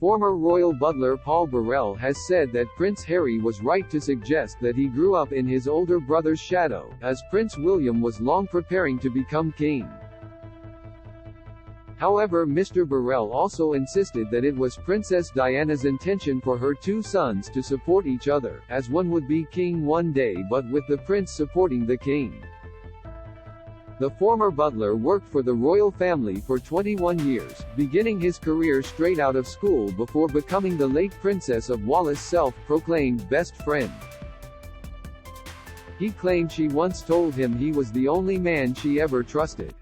Former royal butler Paul Burrell has said that Prince Harry was right to suggest that he grew up in his older brother's shadow, as Prince William was long preparing to become king. However, Mr Burrell also insisted that it was Princess Diana's intention for her two sons to support each other, as one would be king one day but with the prince supporting the king. The former butler worked for the royal family for 21 years, beginning his career straight out of school before becoming the late Princess of Wales' self-proclaimed best friend. He claimed she once told him he was the only man she ever trusted.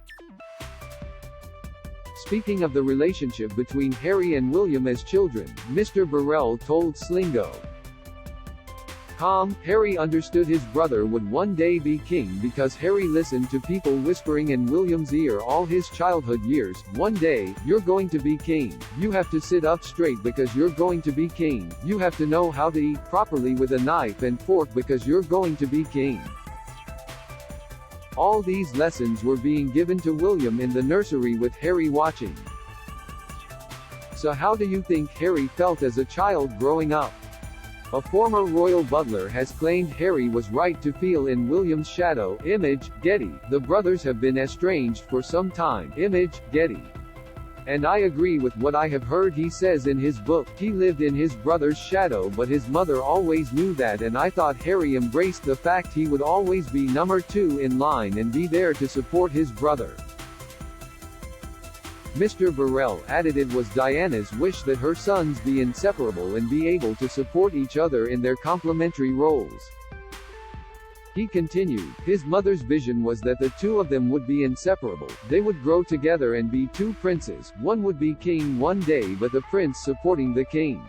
Speaking of the relationship between Harry and William as children, Mr Burrell told Slingo.com, Harry understood his brother would one day be king because Harry listened to people whispering in William's ear all his childhood years, one day, you're going to be king, you have to sit up straight because you're going to be king, you have to know how to eat properly with a knife and fork because you're going to be king. All these lessons were being given to William in the nursery with Harry watching. So how do you think Harry felt as a child growing up? A former royal butler has claimed Harry was right to feel in William's shadow. Image, Getty. The brothers have been estranged for some time. Image, Getty. And I agree with what I have heard he says in his book. He lived in his brother's shadow but his mother always knew that, and I thought Harry embraced the fact he would always be number two in line and be there to support his brother. Mr Burrell added it was Diana's wish that her sons be inseparable and be able to support each other in their complementary roles. He continued, his mother's vision was that the two of them would be inseparable, they would grow together and be two princes, one would be king one day but the prince supporting the king.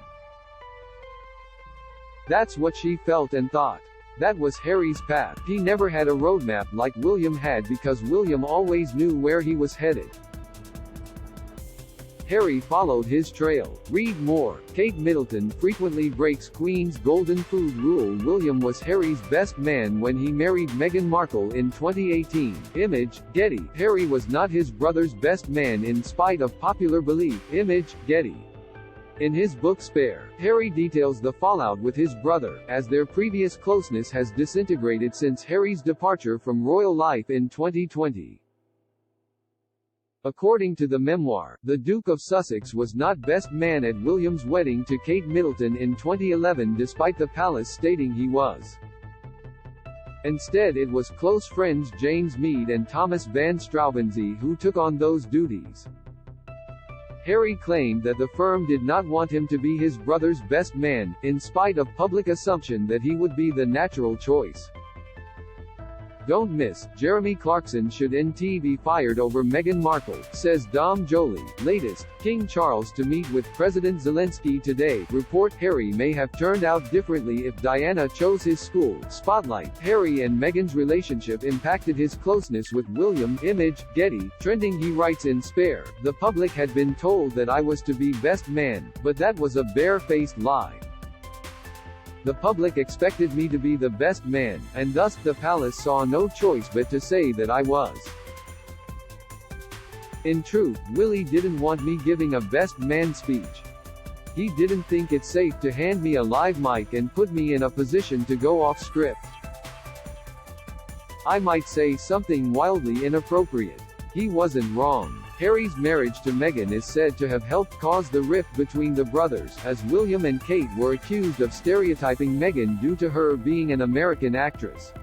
That's what she felt and thought. That was Harry's path. He never had a roadmap like William had because William always knew where he was headed. Harry followed his trail. Read more. Kate Middleton frequently breaks Queen's golden food rule. William was Harry's best man when he married Meghan Markle in 2018. Image, Getty. Harry was not his brother's best man in spite of popular belief. Image, Getty. In his book Spare, Harry details the fallout with his brother, as their previous closeness has disintegrated since Harry's departure from royal life in 2020. According to the memoir, the Duke of Sussex was not best man at William's wedding to Kate Middleton in 2011 despite the palace stating he was. Instead it was close friends James Mead and Thomas Van Straubenzee who took on those duties. Harry claimed that the firm did not want him to be his brother's best man, in spite of public assumption that he would be the natural choice. Don't miss, Jeremy Clarkson should NT be fired over Meghan Markle, says Dom Joly. Latest, King Charles to meet with President Zelensky today. Report, Harry may have turned out differently if Diana chose his school. Spotlight, Harry and Meghan's relationship impacted his closeness with William. Image, Getty. Trending, he writes in Spare, the public had been told that I was to be best man, but that was a bare-faced lie. The public expected me to be the best man, and thus the palace saw no choice but to say that I was. In truth, Willie didn't want me giving a best man speech. He didn't think it safe to hand me a live mic and put me in a position to go off script. I might say something wildly inappropriate. He wasn't wrong. Harry's marriage to Meghan is said to have helped cause the rift between the brothers, as William and Kate were accused of stereotyping Meghan due to her being an American actress.